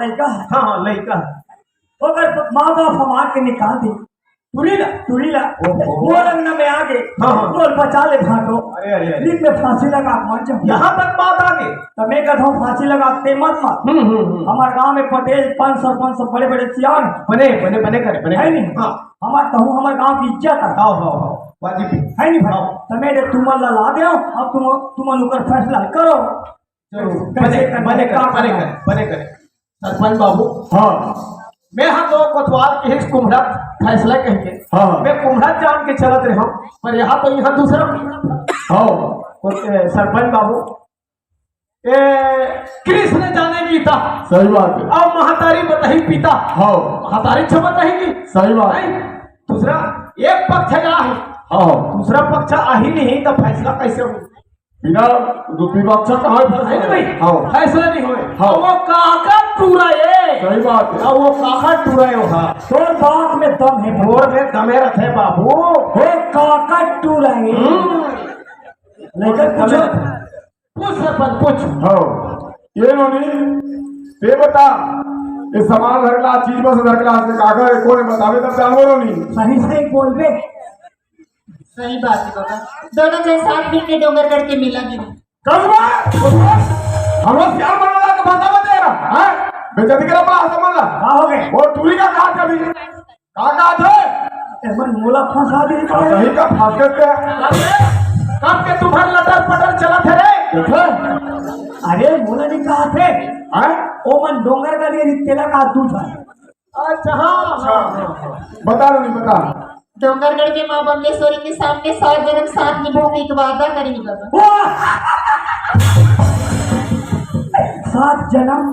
लड़का है। हाँ हाँ लड़का है। तो अगर माँ बाप हमार के निकाल दे तुरीला वो रंग में आगे बोल बचा ले फाटो। अरे अरे अरे नींद में फांसी लगा मर जाओ। यहाँ तक बात आ गई तो मैं कहता हूँ फांसी लगाते मत हमारे गांव में पटेल पंच सरपंच सब बड़े बड़े सियान बने बने बने करे बने है नहीं। हाँ हमारे कहूँ हमारे गांव की इज्जत है। हाँ हाँ हाँ वाजिब है नहीं भाई। तो मेरे तुम ला दे अब तुम ऊपर फैसला करो। बने करे सरपंच बाबू। हाँ मैं हाँ तो कोतवाल के हिस्स कुम्हड़ा फैसला कहेंगे। हाँ मैं कुम्हड़ा जान के चलत रहा हूँ पर यहाँ तो यहाँ दूसरा हाँ सरपंच बाबू कृष्ण जाने गीता सही बात है। अब महातारी बताही पिता हाँ महातारी छ बताएगी सही बात है। दूसरा एक पक्ष गया है हाँ दूसरा पक्ष आ ही नहीं तो फैसला कैसे हो बिना विपक्ष कहाँ हाँ फैसला नहीं हुए हाँ वो काका टूरा ये सही बात है। वो काका टूरा है हाँ तो बात में दम है भोर में दमे रखे बाबू वो काका टूरा है। लेकिन पूछ सरपंच पूछ हाँ ये नोनी ते बता ये सामान धरला चीज बस धरला से कागज कोने बतावे तब जानवरों नहीं सही बोल बे। सही बात है बाबा दोनों जन साथ मिलके डोंगरगढ़ के मेला गिरे हम लोग प्यार बनवा के बता दे रहा है बेचारी के अपना समझ ला हो गए और टूरी का कहा था कहा थे मन मोला फंसा दी सही का फांस के कब के तुम्हारे लटर पटर चला थे रे अरे मोला नहीं कहा थे ओ मन डोंगर का लिए तेला का दूध है। अच्छा हाँ बता नहीं बता डोंगरगढ़ के माँ बमलेश्वरी के सामने 7 जन्म साथ निभाने का वादा करेंगे बाबा। 7 जन्म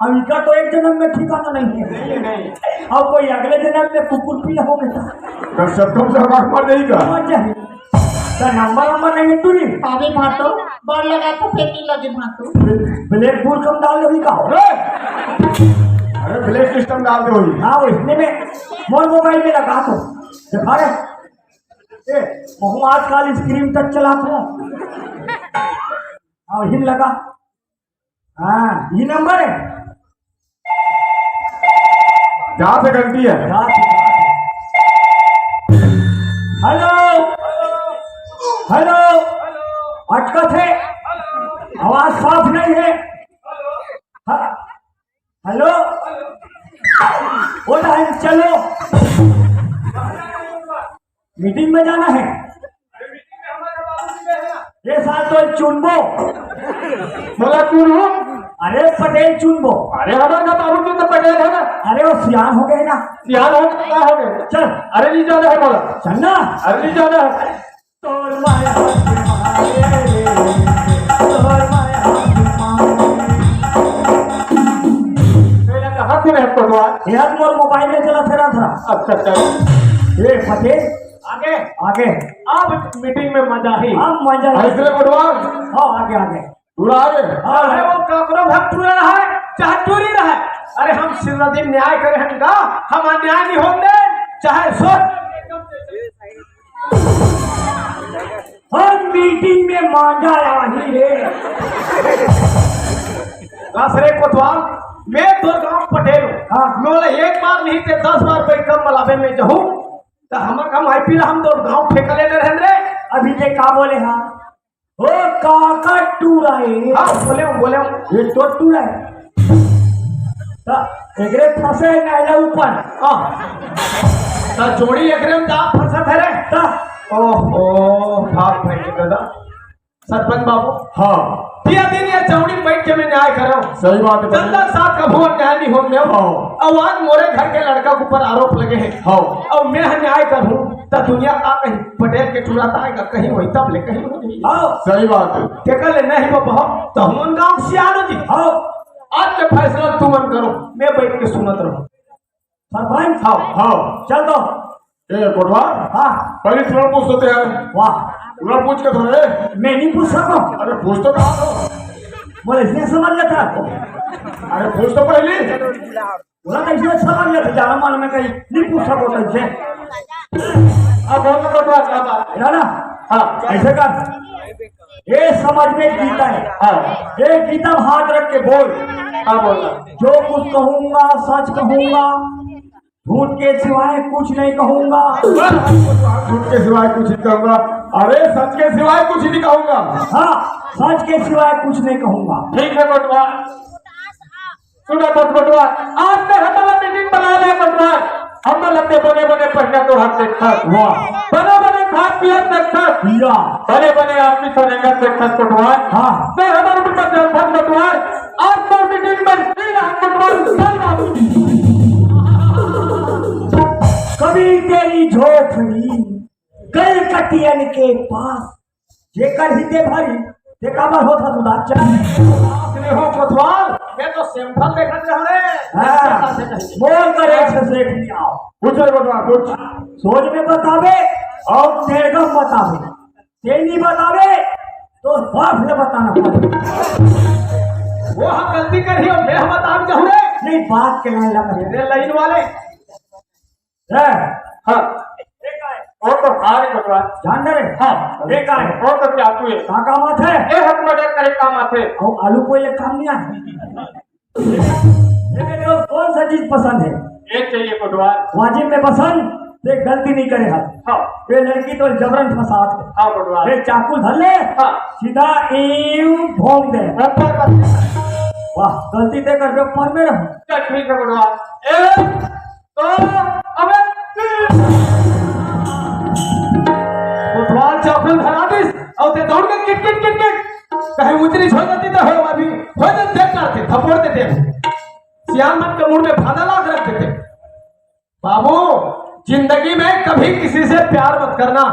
अब इनका तो एक जन्म में ठिकाना नहीं है। नहीं अब कोई अगले जन्म में कुकुर पीला हो गया सत्तम से मर जाएगा तो नंबर नहीं है तुरी पावे भाटो बड़ लगा तो फिर नहीं लगे भाटो ब्लैक बोर्ड कम डाल दो का अरे ब्लैक सिस्टम डाल दो हाँ इसने में मोर मोबाइल में लगा दो दिखा रहे हूँ आजकल स्क्रीन टच चलाता हूँ और हिम लगा हाँ ये नंबर है जहाँ से गलती है। हेलो हेलो अटकत है आवाज साफ नहीं है। हेलो वो टाइम चलो मीटिंग में जाना है। ये साल तो चुनबो बोला चुनो अरे पटेल चुनबो। अरे हमारा बाबू तो पटेल है ना। अरे वो सियान हो गए ना सियान हो क्या हो गए चल अरे नहीं जाना है बोला चलना अरे नहीं जाना है तोर माया तोर माया मेरा कहाँ से रहता तो यार मोर मोबाइल में चला फिरा था। अच्छा ये पटेल आगे आगे अब मीटिंग में मजा ही हम मजा ऐसे बुढ़वा हाँ आगे आगे पूरा आगे अरे वो काकरो भक्त रहा है चाहे चोरी रहा है। अरे हम सिरदीन न्याय करे हैं का हम अन्याय नहीं होंगे चाहे सोच हम मीटिंग में मांझा ही रे रे कोतवाल मैं तो गांव पटेल हूँ। हाँ बोले एक बार नहीं थे 10 बार पे कम मलाबे में जाऊँ तो हमारे कम आई पी हम तो गांव फेंक ले रहे रे अभी ये का बोले हाँ ओ काका टूरा है। हाँ बोले ये तो टूरा है एकरे फंसे नाला ऊपर तो जोड़ी एकरे में दांत फंसा थे रे ओहो भाग भाई दादा सरपंच बाबू हाँ दिया दिन ये चौड़ी बैठ के मैं न्याय कर रहा हूँ। सही बात है चंदा साथ का भुवन न्याय नहीं हो गया अब आज मोरे घर के लड़का के ऊपर आरोप लगे हैं हाँ अब मैं न्याय करूँ तो दुनिया का कहीं पटेल के चुराता आएगा कहीं वही तब ले कहीं हो जाएगी। हाँ सही बात है क्या ले नहीं वो बहुत तो हम गाँव सियानो जी हाँ आज के फैसला तुम करो मैं बैठ के सुनत रहूँ सरपंच हाँ हाँ चल दो ए कोटवा हाँ पहले तुम पूछ सकते हैं वाह तुम पूछ के थोड़े मैं नहीं पूछ सकता अरे पूछ तो कहा दो बोले इसने समझ लेता अरे पूछ तो पहले बोला था इसने समझ लेता जाना मान में कहीं नहीं पूछ सको कैसे अब बोलो कोटवा क्या बात ना हाँ ऐसे कर ये समझ में गीता है। हाँ ये गीता में हाथ रख के बोल। हाँ बोलना। जो कुछ कहूंगा सच कहूंगा, झूठ के सिवाय कुछ नहीं कहूंगा। झूठ के सिवाय कुछ नहीं कहूंगा। अरे सच के सिवाय कुछ नहीं कहूंगा। हाँ, सच के सिवाय कुछ नहीं कहूंगा। ठीक है बटवा, सुना बटवा, आज से हमारा मीटिंग बना ले बटवा। हम तो लगते बने बने पढ़ने तो हाथ देखा। वाह, बने बने खाद पिया देखा। पिया बने बने आदमी सोनेगा देखा बटवा। हाँ, मैं हमारे ऊपर जलफन बटवा। आज तो मीटिंग में 3 लाख बटवा। कभी तेरी झोपड़ी कल कटियन के पास, जेकर हिते भरी देखा बार होता तू दाचा। आपने हो कोतवाल, मैं तो सिंपल देखत रहे। बोल कर एक से देख लिया। कुछ है बटवा कुछ। सोच में बतावे और तेरे को बतावे, तेरी बतावे तो बाप ने बताना पड़ेगा। वो हम गलती कर ही और मैं हम बता दूं रे। नहीं, बात के लाइन लगा मेरे लाइन वाले। है। हाँ और तो हारे बटवा जान रहे। हाँ देखा है और तो क्या तू है कहाँ काम आते हैं? ए हक मर्डर करे काम आते। और आलू को ये काम नहीं है। लेकिन तो कौन सा चीज पसंद है? एक चाहिए बटवा। वाजिब में पसंद ते गलती नहीं करे हाथ। हाँ ये लड़की तो जबरन फसात है। हाँ बटवा। ये चाकू धर ले, हाँ सीधा यूं भोंक दे। वाह, गलती ते कर पर में रहो। चल ठीक है बटवा। ए तो अबे कोतवाल चाकू धरा दिस और ते दौड़ के किट किट किट किट कहीं उतरी छोड़ देती तो हो अभी हो जाते देख करते थप्पड़ देते सियान मत के मुंह में फादा लाग रखते थे। बाबू जिंदगी में कभी किसी से प्यार मत करना।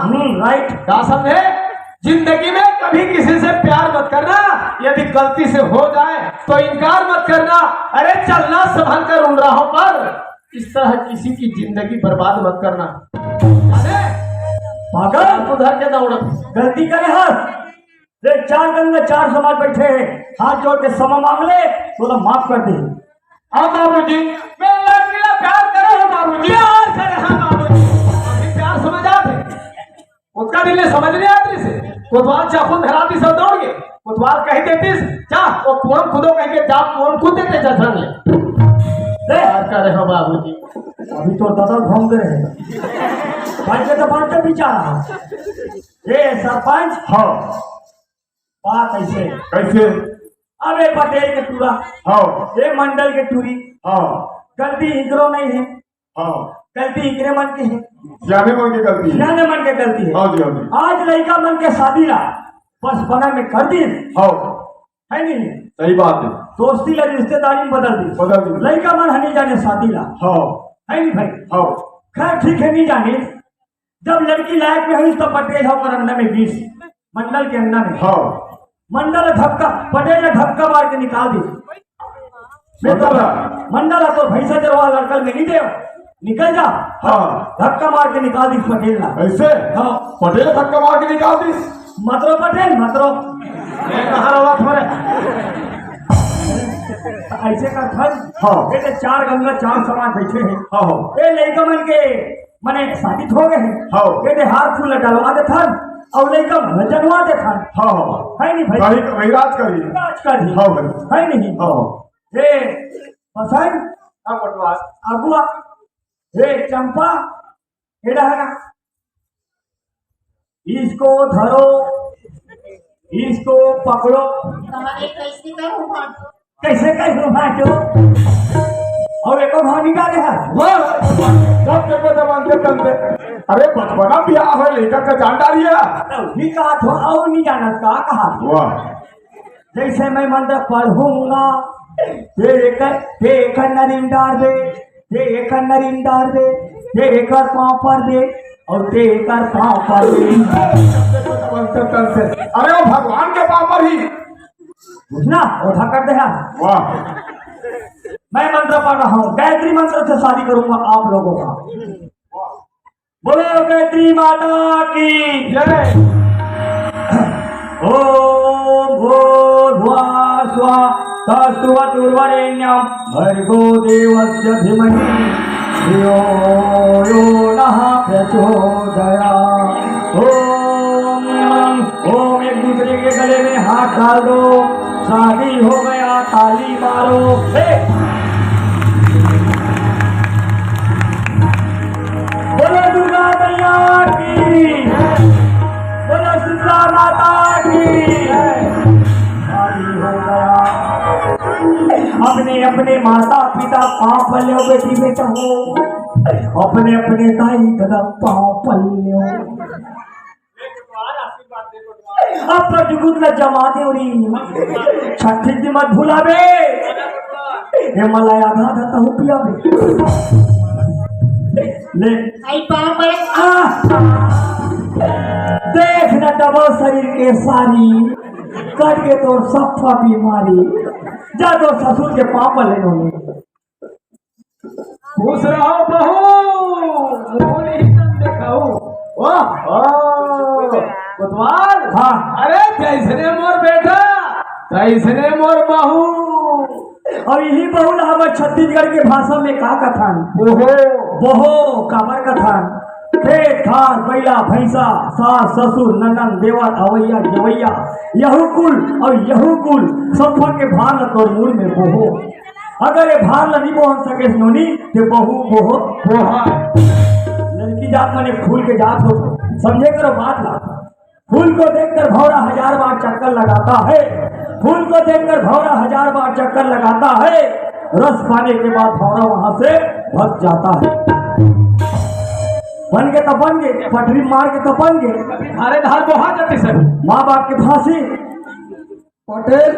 राइट। क्या समझे? जिंदगी में कभी किसी से प्यार मत करना। यदि गलती से हो जाए तो इनकार मत करना। अरे चलना संभल कर उन राहों पर। इस तरह किसी की जिंदगी बर्बाद मत करना। अरे पागल, उधर के दौड़ गलती करे हाथ। देख 4 गंगा 4 समाज बैठे हैं, हाथ जोड़ के क्षमा मांग ले तो माफ कर दे। हाँ बाबूजी, मैं लड़की का प्यार करे हूँ बाबूजी। प्यार करे हाँ बाबूजी। अभी प्यार समझ आते उसका दिल ने समझ नहीं आती से कोतवाल चाकू धराती सब दौड़ गए। कोतवाल कह देती जा वो कुआं खुदो कह के जा कुआं खुद देते जा संग ले। प्यार करे हो बाबूजी। अभी तो ददल घूम रहे हैं भाई के तो बात बिचारा। ये सरपंच। हाँ बात ऐसे कैसे? अबे पटेल के टूरा, हाँ ये मंडल के टूरी, हाँ गलती इकरो नहीं है, हाँ गलती इकरे मन की है। जाने मन की गलती है। जाने मन के गलती है। हाँ जी हाँ जी। आज लड़का मन के शादी ला बस बना में कर दी हाँ है नहीं, सही बात है। दोस्ती ला रिश्तेदारी में बदल दी। लड़का मन हनी जाने शादी ला हाँ है नहीं भाई। हाँ खैर ठीक है, नहीं जाने जब लड़की लायक में हुई तो पटेल होकर अंडा में 20 मंडल के अंडा में। हाँ मंडल धक्का, पटेल ने धक्का मार के निकाल दी। मंडल तो भैंसा चरवा लड़कल में नहीं दे, निकल जा। हाँ धक्का मार के निकाल दी पटेल ना। ऐसे? हाँ पटेल धक्का मार के निकाल दी। मतरो पटेल मतरो कहाँ रहा तुम्हारे? ऐसे का था। हाँ। ये 4 गंगा 4 समाज बैठे हैं। हाँ ये लड़का मन के मने शादी हो गए हैं। हाँ। ये हार फूल डलवा दे था और लड़का मन जनवा दे था हाँ है नहीं भाई। भाई राज करिए। राज का ही हाँ भाई है नहीं। हाँ ये पसंद हाँ बटवा। अगुआ, ये चंपा एड़ा है ना, इसको धरो इसको पकड़ो। तुम्हारे कैसे करूँ भाई? कैसे कैसे बांटो और एको भाव निकाले है। सब जगह जमानते बनते। अरे बचपना ब्याह है लेकर के जान डालिए। भी कहा तो और नहीं जाना का कहा। वाह जैसे मैं मंत्र पढ़ूंगा ये एक नरीन डाल दे, ये एक नरीन डाल दे, ये एक पाँव पर दे और ते एक पाँव पर दे। अरे वो भगवान के पाँव पर ही बुझना ओढ़ा कर दे। वाह मैं मंत्र पढ़ रहा हूँ, गायत्री मंत्र से शादी करूंगा आप लोगों का। बोलो गायत्री माता की जय। ओम भूर्भुवः स्वः तत्सवितुर्वरेण्यं भर्गो देवस्य धीमहि धियो यो नः प्रचोदयात्। ओम एक दूसरे के डाल दो, शादी हो गया, ताली मारो। बोलो दुर्गा मैया की, बोलो शीतला माता की। शादी हो गया, अपने अपने माता पिता पाँव पल्ले बेटी बेटा हो, अपने अपने दाई कदम पाँव पल्ले। अब तो जुगुत न जमा दे उरी छठी दी मत भुलावे, हे मलाई आधा आधा तहु पियावे। ले आई पाँव पर देख न डबल शरीर के सारी कट के तो सफा बीमारी। जा तो ससुर के पापा ले लो। खुश रहो बहू, मुंह ही तन दिखाओ। वाह कोतवाल, हाँ अरे कैसने मोर बेटा, कैसने मोर बहू। और यही बहुल हमारे छत्तीसगढ़ के भाषा में का कथन, ओहो बोहो काबर कथन, खेत खार बैला भैंसा सास ससुर ननन देवर अवैया जवैया यहू कुल और यहू कुल सब के भार ल तोर मूल में बोहो। अगर ये भार ल नहीं बोहन सके नोनी तो बहू बोहो बोहा। लड़की जात माने फूल के जात हो, समझे करो बात ला। फूल को देखकर भौरा 1000 बार चक्कर लगाता है, फूल को देखकर भौरा 1000 बार चक्कर लगाता है, रस पाने के बाद भौरा वहां से भग जाता है। बन के तो बन गए, पटरी मार के तो बन गए, धारे धार बहा जाती सर। माँ बाप के फांसी। पटेल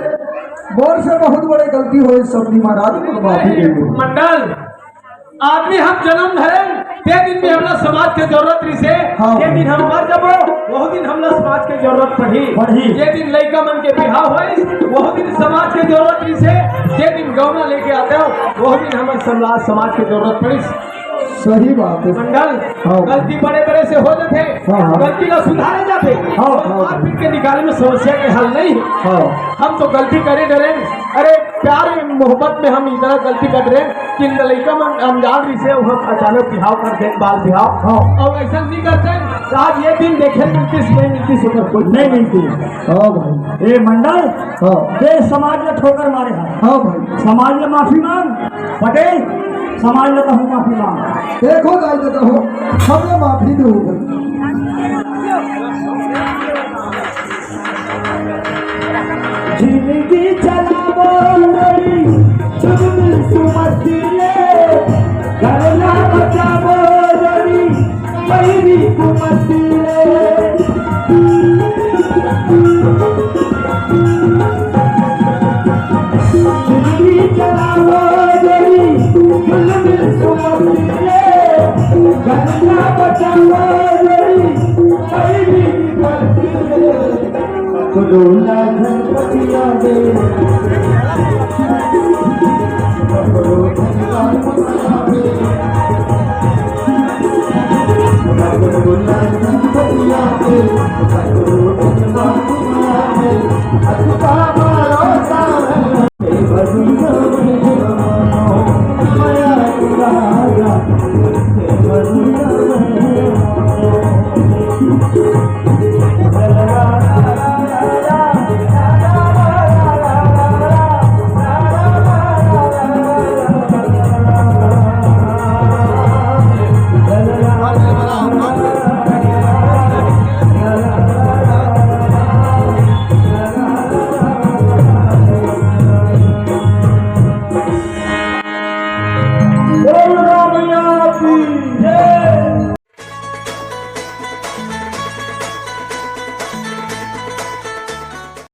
मोर से बहुत बड़ी गलती हुई सबनी महाराज को माफी दे दो। मंडल आदमी हम जन्म धरे ते दिन में हमला समाज के जरूरत रही से, हाँ। ये दिन हम मर जबो वह दिन हमला समाज के जरूरत पड़ी। ये दिन लड़का मन के बिहाव हुई वह दिन समाज के जरूरत रही से, ये दिन गौना लेके आते हो वह दिन हमारे समाज के जरूरत पड़ी। सही बात है मंडल हाँ। गलती बड़े बड़े से हो जाते, हाँ। गलती का सुधारे जाते, हाँ। मार पीट के निकालने में समस्या के हल नहीं है। हाँ। हम तो गलती करे डरे, अरे प्यार मोहब्बत में हम इतना गलती कर रहे कि लड़का मन अनजान रही से हम अचानक बिहाव कर दे, बाल बिहाव। हाँ। और ऐसा नहीं करते आज ये दिन देखे मिलती नहीं मिलती सुपर कोई नहीं मिलती। हाँ भाई, ए मंडल हाँ देश समाज में ठोकर मारे हैं, हाँ भाई, समाज में माफी मांग। पटेल समाज में कहूँ माफी मांग। देखो दाई देता हो हमने माफी दे जिंदगी चलावो लड़ी तुम सुमतिले, करना बचावो लड़ी मेरी कुमतिले। जिंदगी चलावो लड़ी तुम सुमतिले, करना बचावो लड़ी मेरी कुमतिले। डोला धनपतिया दे, डोला धनपतिया दे।